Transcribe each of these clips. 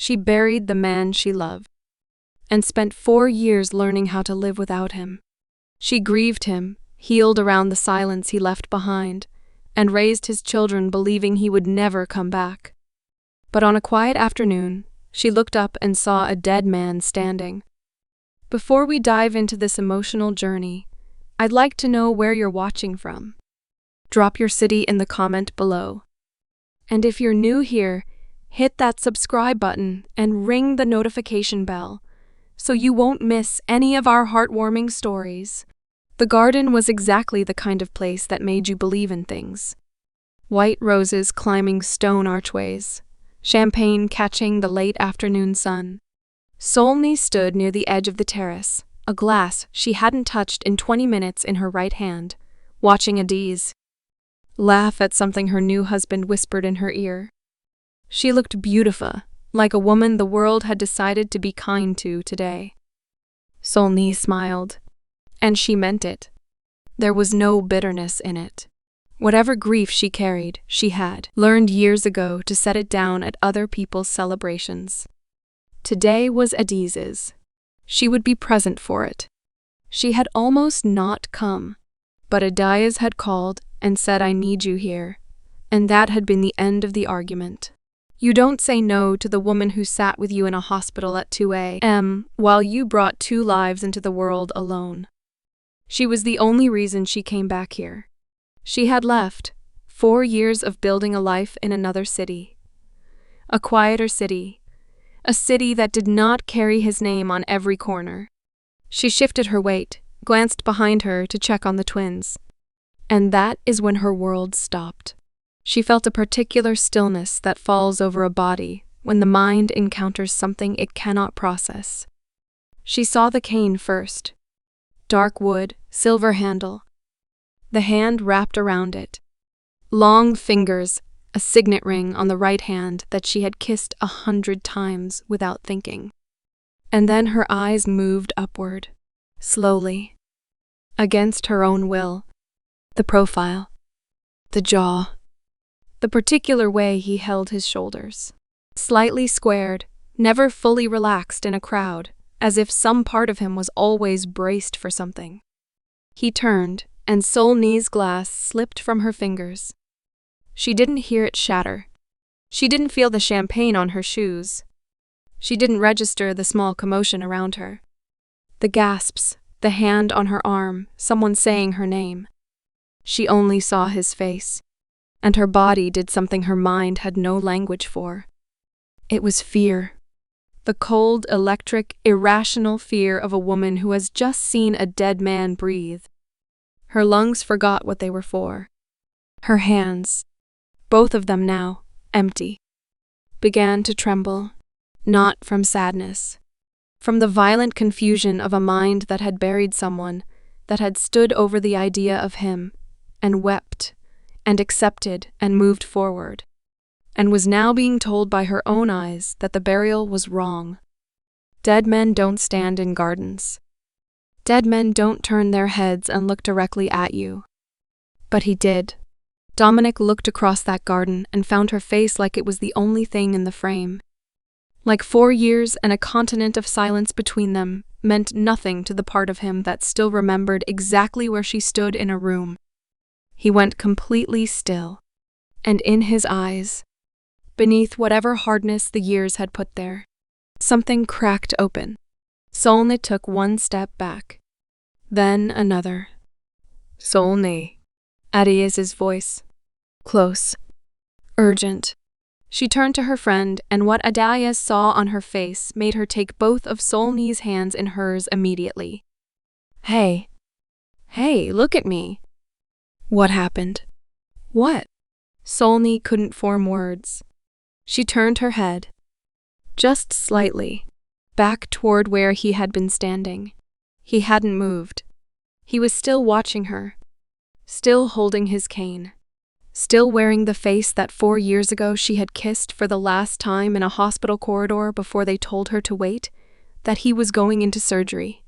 She buried the man she loved and spent 4 years learning how to live without him. She grieved him, healed around the silence he left behind, and raised his children believing he would never come back. But on a quiet afternoon, she looked up and saw a dead man standing. Before we dive into this emotional journey, I'd like to know where you're watching from. Drop your city in the comment below. And if you're new here, hit that subscribe button and ring the notification bell so you won't miss any of our heartwarming stories. The garden was exactly the kind of place that made you believe in things. White roses climbing stone archways, champagne catching the late afternoon sun. Solney stood near the edge of the terrace, a glass she hadn't touched in 20 minutes in her right hand, watching Adiz laugh at something her new husband whispered in her ear. She looked beautiful, like a woman the world had decided to be kind to today. Solney smiled, and she meant it. There was no bitterness in it. Whatever grief she carried, she had learned years ago to set it down at other people's celebrations. Today was Adiz's. She would be present for it. She had almost not come, but Adiz had called and said, "I need you here," and that had been the end of the argument. You don't say no to the woman who sat with you in a hospital at 2 a.m. while you brought 2 lives into the world alone. She was the only reason she came back here. She had left 4 years of building a life in another city. A quieter city. A city that did not carry his name on every corner. She shifted her weight, glanced behind her to check on the twins. And that is when her world stopped. She felt a particular stillness that falls over a body when the mind encounters something it cannot process. She saw the cane first. Dark wood, silver handle. The hand wrapped around it. Long fingers, a signet ring on the right hand that she had kissed 100 times without thinking. And then her eyes moved upward, slowly, against her own will. The profile, the jaw, the particular way he held his shoulders. Slightly squared, never fully relaxed in a crowd, as if some part of him was always braced for something. He turned, and Solney's glass slipped from her fingers. She didn't hear it shatter. She didn't feel the champagne on her shoes. She didn't register the small commotion around her. The gasps, the hand on her arm, someone saying her name. She only saw his face, and her body did something her mind had no language for. It was fear. The cold, electric, irrational fear of a woman who has just seen a dead man breathe. Her lungs forgot what they were for. Her hands, both of them now empty, began to tremble, not from sadness, from the violent confusion of a mind that had buried someone, that had stood over the idea of him, and wept, and accepted, and moved forward, and was now being told by her own eyes that the burial was wrong. Dead men don't stand in gardens. Dead men don't turn their heads and look directly at you. But he did. Dominic looked across that garden and found her face like it was the only thing in the frame. Like 4 years and a continent of silence between them meant nothing to the part of him that still remembered exactly where she stood in a room. He went completely still, and in his eyes, beneath whatever hardness the years had put there, something cracked open. Solney took 1 step back, then another. "Solney," Adiz's voice. Close. Urgent. She turned to her friend, and what Adiz saw on her face made her take both of Solney's hands in hers immediately. Hey, look at me." "What happened?" "What?" Solney couldn't form words. She turned her head, just slightly, back toward where he had been standing. He hadn't moved. He was still watching her, still holding his cane, still wearing the face that 4 years ago she had kissed for the last time in a hospital corridor before they told her to wait, that he was going into surgery,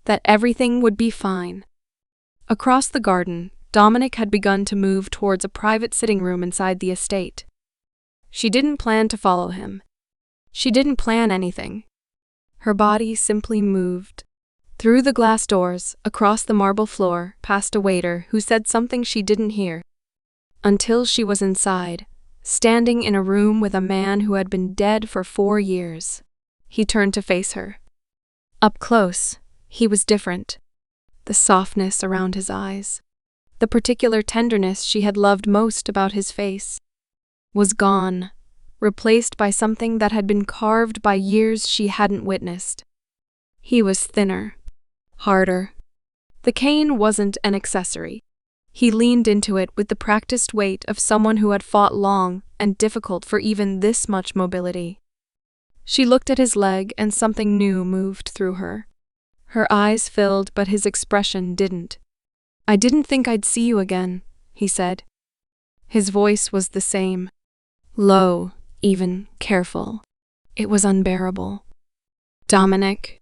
that everything would be fine. Across the garden, Dominic had begun to move towards a private sitting room inside the estate. She didn't plan to follow him. She didn't plan anything. Her body simply moved. Through the glass doors, across the marble floor, past a waiter who said something she didn't hear. Until she was inside, standing in a room with a man who had been dead for 4 years. He turned to face her. Up close, he was different. The softness around his eyes, the particular tenderness she had loved most about his face, was gone, replaced by something that had been carved by years she hadn't witnessed. He was thinner, harder. The cane wasn't an accessory. He leaned into it with the practiced weight of someone who had fought long and difficult for even this much mobility. She looked at his leg and something new moved through her. Her eyes filled, but his expression didn't. "I didn't think I'd see you again," he said. His voice was the same. Low, even careful. It was unbearable. "Dominic,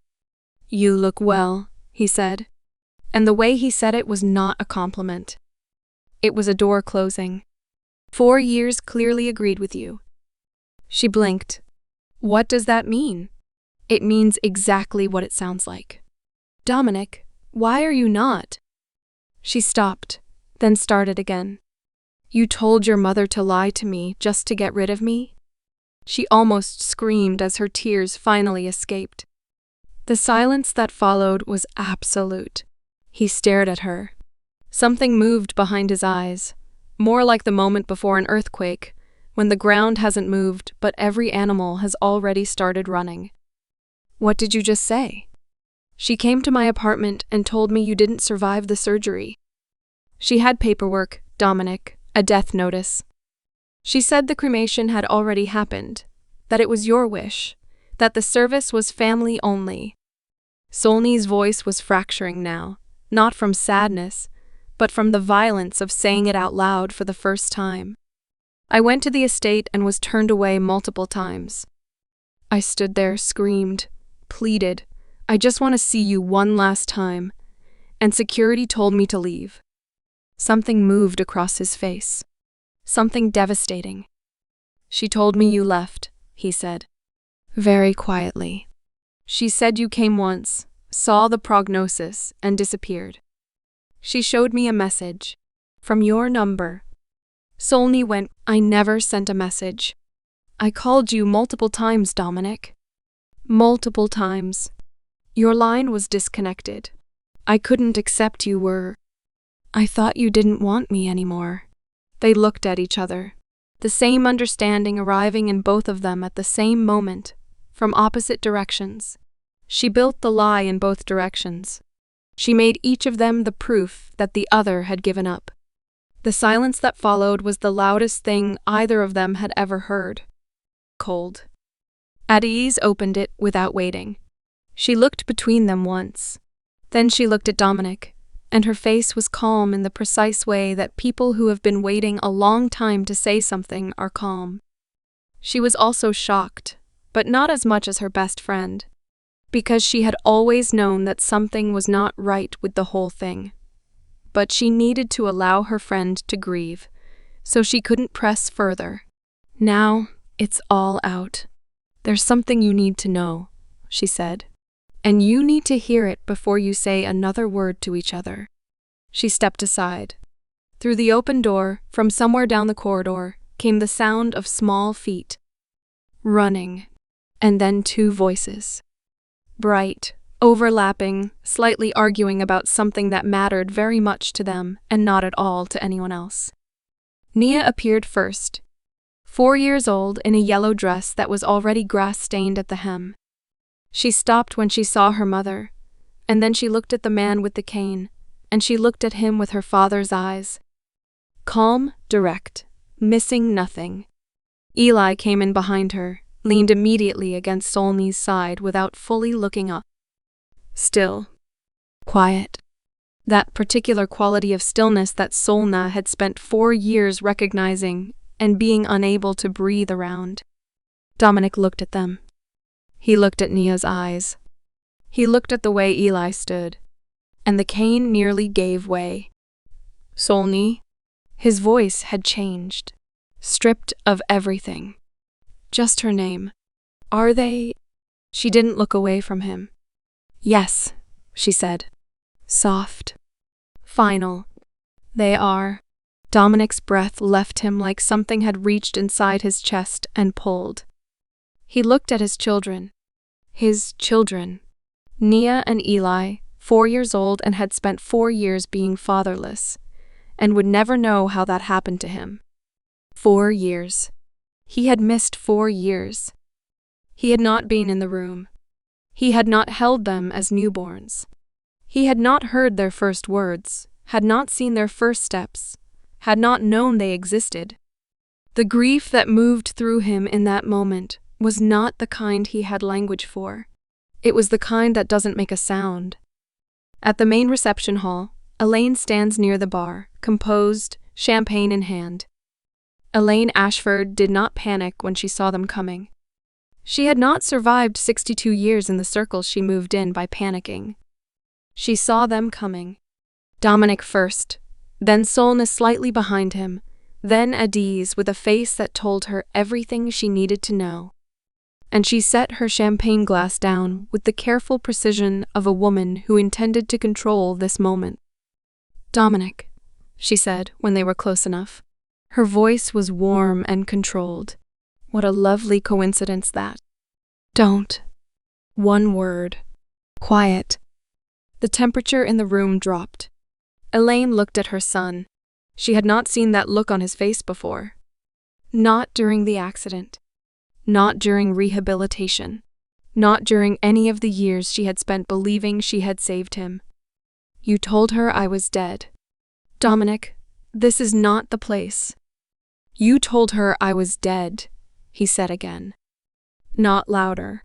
you look well," he said. And the way he said it was not a compliment. It was a door closing. 4 years clearly agreed with you. She blinked. What does that mean? It means exactly what it sounds like. Dominic, why are you not? She stopped, then started again. You told your mother to lie to me just to get rid of me? She almost screamed as her tears finally escaped. The silence that followed was absolute. He stared at her. Something moved behind his eyes, more like the moment before an earthquake, when the ground hasn't moved but every animal has already started running. What did you just say? She came to my apartment and told me you didn't survive the surgery. She had paperwork, Dominic, a death notice. She said the cremation had already happened, that it was your wish, that the service was family only. Solney's voice was fracturing now, not from sadness, but from the violence of saying it out loud for the first time. I went to the estate and was turned away multiple times. I stood there, screamed, pleaded, I just want to see you one last time, and security told me to leave. Something moved across his face. Something devastating. She told me you left, he said. Very quietly. She said you came once, saw the prognosis, and disappeared. She showed me a message. From your number. Solney went, I never sent a message. I called you multiple times, Dominic. Multiple times. Your line was disconnected. I couldn't accept you were. I thought you didn't want me anymore. They looked at each other. The same understanding arriving in both of them at the same moment, from opposite directions. She built the lie in both directions. She made each of them the proof that the other had given up. The silence that followed was the loudest thing either of them had ever heard. Cold. Adise opened it without waiting. She looked between them once. Then she looked at Dominic, and her face was calm in the precise way that people who have been waiting a long time to say something are calm. She was also shocked, but not as much as her best friend, because she had always known that something was not right with the whole thing. But she needed to allow her friend to grieve, so she couldn't press further. Now, it's all out. There's something you need to know, she said. And you need to hear it before you say another word to each other. She stepped aside. Through the open door, from somewhere down the corridor, came the sound of small feet. Running. And then 2 voices. Bright, overlapping, slightly arguing about something that mattered very much to them and not at all to anyone else. Nia appeared first. 4 years old in a yellow dress that was already grass-stained at the hem. She stopped when she saw her mother, and then she looked at the man with the cane, and she looked at him with her father's eyes. Calm, direct, missing nothing. Eli came in behind her, leaned immediately against Solney's side without fully looking up. Still. Quiet. That particular quality of stillness that Solna had spent 4 years recognizing and being unable to breathe around. Dominic looked at them. He looked at Nia's eyes. He looked at the way Eli stood. And the cane nearly gave way. Solney. His voice had changed. Stripped of everything. Just her name. Are they? She didn't look away from him. Yes, she said. Soft. Final. They are. Dominic's breath left him like something had reached inside his chest and pulled. He looked at his children. His children. Nia and Eli, 4 years old and had spent 4 years being fatherless, and would never know how that happened to him. 4 years. He had missed 4 years. He had not been in the room. He had not held them as newborns. He had not heard their first words, had not seen their first steps, had not known they existed. The grief that moved through him in that moment was not the kind he had language for. It was the kind that doesn't make a sound. At the main reception hall, Elaine stands near the bar, composed, champagne in hand. Elaine Ashford did not panic when she saw them coming. She had not survived 62 years in the circles she moved in by panicking. She saw them coming. Dominic first, then Solness slightly behind him, then Adiz with a face that told her everything she needed to know. And she set her champagne glass down with the careful precision of a woman who intended to control this moment. Dominic, she said when they were close enough. Her voice was warm and controlled. What a lovely coincidence that. Don't. One word. Quiet. The temperature in the room dropped. Elaine looked at her son. She had not seen that look on his face before. Not during the accident. Not during rehabilitation. Not during any of the years she had spent believing she had saved him. You told her I was dead. Dominic, this is not the place. You told her I was dead, he said again. Not louder.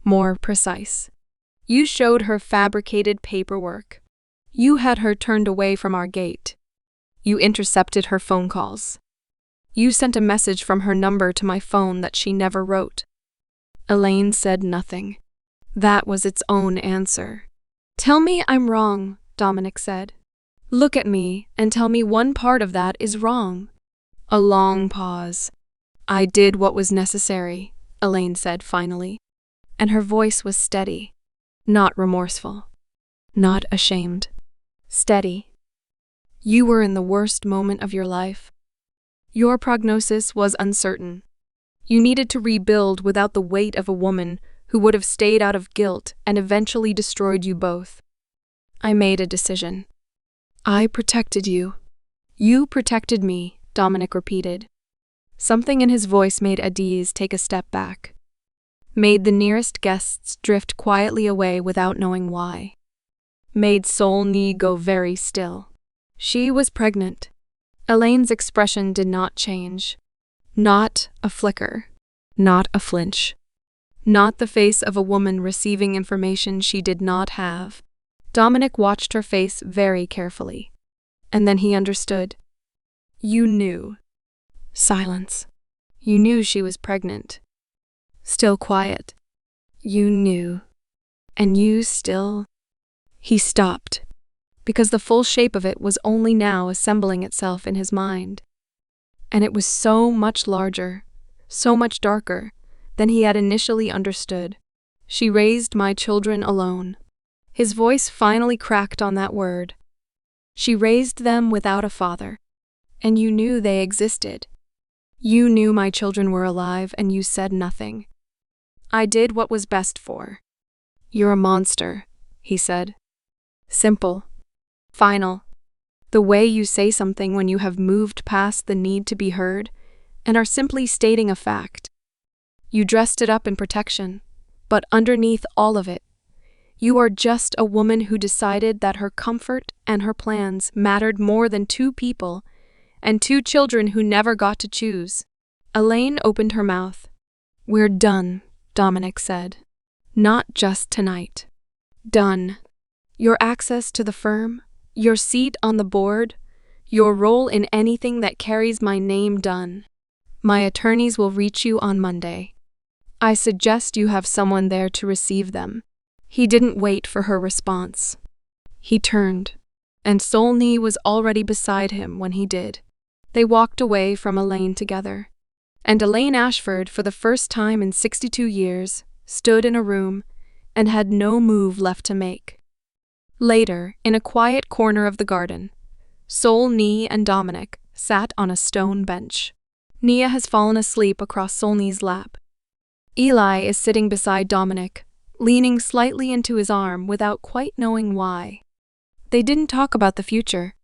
More precise. You showed her fabricated paperwork. You had her turned away from our gate. You intercepted her phone calls. You sent a message from her number to my phone that she never wrote. Elaine said nothing. That was its own answer. Tell me I'm wrong, Dominic said. Look at me and tell me one part of that is wrong. A long pause. I did what was necessary, Elaine said finally, and her voice was steady, not remorseful, not ashamed. Steady. You were in the worst moment of your life. Your prognosis was uncertain. You needed to rebuild without the weight of a woman who would have stayed out of guilt and eventually destroyed you both. I made a decision. I protected you. You protected me, Dominic repeated. Something in his voice made Adiz take a step back. Made the nearest guests drift quietly away without knowing why. Made Solness go very still. She was pregnant. Elaine's expression did not change. Not a flicker. Not a flinch. Not the face of a woman receiving information she did not have. Dominic watched her face very carefully. And then he understood. You knew. Silence. You knew she was pregnant. Still quiet. You knew. And you still... He stopped, because the full shape of it was only now assembling itself in his mind. And it was so much larger, so much darker, than he had initially understood. She raised my children alone. His voice finally cracked on that word. She raised them without a father, and you knew they existed. You knew my children were alive, and you said nothing. I did what was best for. You're a monster, he said. Simple. Final. The way you say something when you have moved past the need to be heard and are simply stating a fact. You dressed it up in protection, but underneath all of it, you are just a woman who decided that her comfort and her plans mattered more than 2 people and 2 children who never got to choose. Elaine opened her mouth. We're done, Dominic said. Not just tonight. Done. Your access to the firm, your seat on the board, your role in anything that carries my name done. My attorneys will reach you on Monday. I suggest you have someone there to receive them. He didn't wait for her response. He turned, and Solness was already beside him when he did. They walked away from Elaine together. And Elaine Ashford, for the first time in 62 years, stood in a room and had no move left to make. Later, in a quiet corner of the garden, Solney and Dominic sat on a stone bench. Nia has fallen asleep across Solney's lap. Eli is sitting beside Dominic, leaning slightly into his arm without quite knowing why. They didn't talk about the future.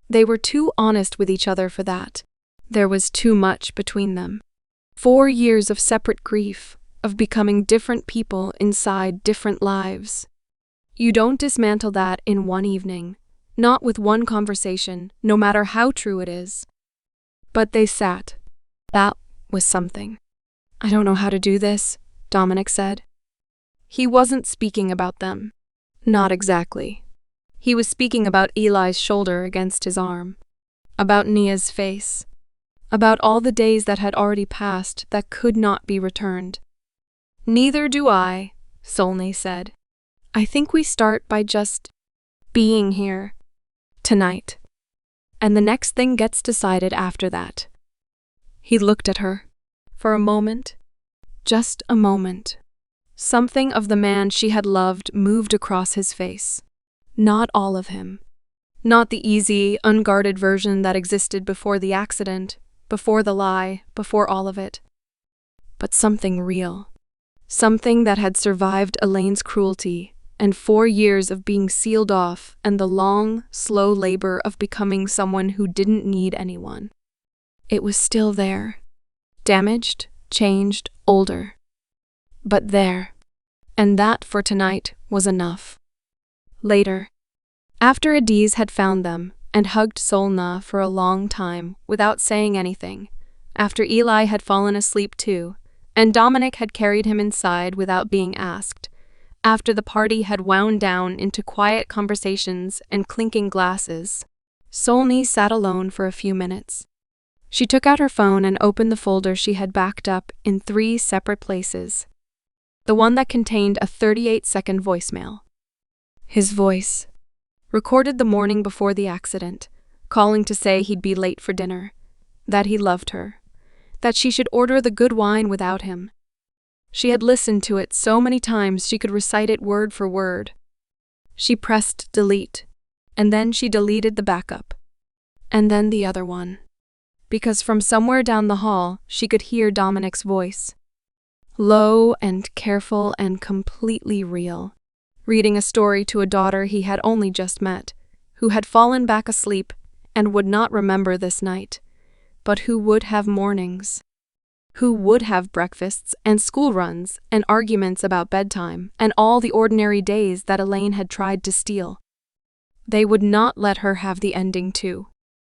They were too honest with each other for that. There was too much between them. 4 years of separate grief, of becoming different people inside different lives. You don't dismantle that in one evening, not with one conversation, no matter how true it is. But they sat. That was something. I don't know how to do this, Dominic said. He wasn't speaking about them. Not exactly. He was speaking about Eli's shoulder against his arm, about Nia's face, about all the days that had already passed that could not be returned. Neither do I, Solney said. I think we start by just being here, tonight. And the next thing gets decided after that. He looked at her. For a moment, just a moment, something of the man she had loved moved across his face. Not all of him. Not the easy, unguarded version that existed before the accident, before the lie, before all of it. But something real. Something that had survived Elaine's cruelty and 4 years of being sealed off and the long, slow labor of becoming someone who didn't need anyone. It was still there. Damaged, changed, older. But there. And that for tonight was enough. Later, after Adiz had found them and hugged Solna for a long time without saying anything, after Eli had fallen asleep too, and Dominic had carried him inside without being asked, after the party had wound down into quiet conversations and clinking glasses, Solney sat alone for a few minutes. She took out her phone and opened the folder she had backed up in 3 separate places. The one that contained a 38-second voicemail. His voice, recorded the morning before the accident, calling to say he'd be late for dinner, that he loved her, that she should order the good wine without him. She had listened to it so many times she could recite it word for word. She pressed delete, and then she deleted the backup, and then the other one. Because from somewhere down the hall she could hear Dominic's voice. Low and careful and completely real. Reading a story to a daughter he had only just met, who had fallen back asleep and would not remember this night, but who would have mornings. Who would have breakfasts and school runs and arguments about bedtime and all the ordinary days that Elaine had tried to steal. They would not let her have the ending too.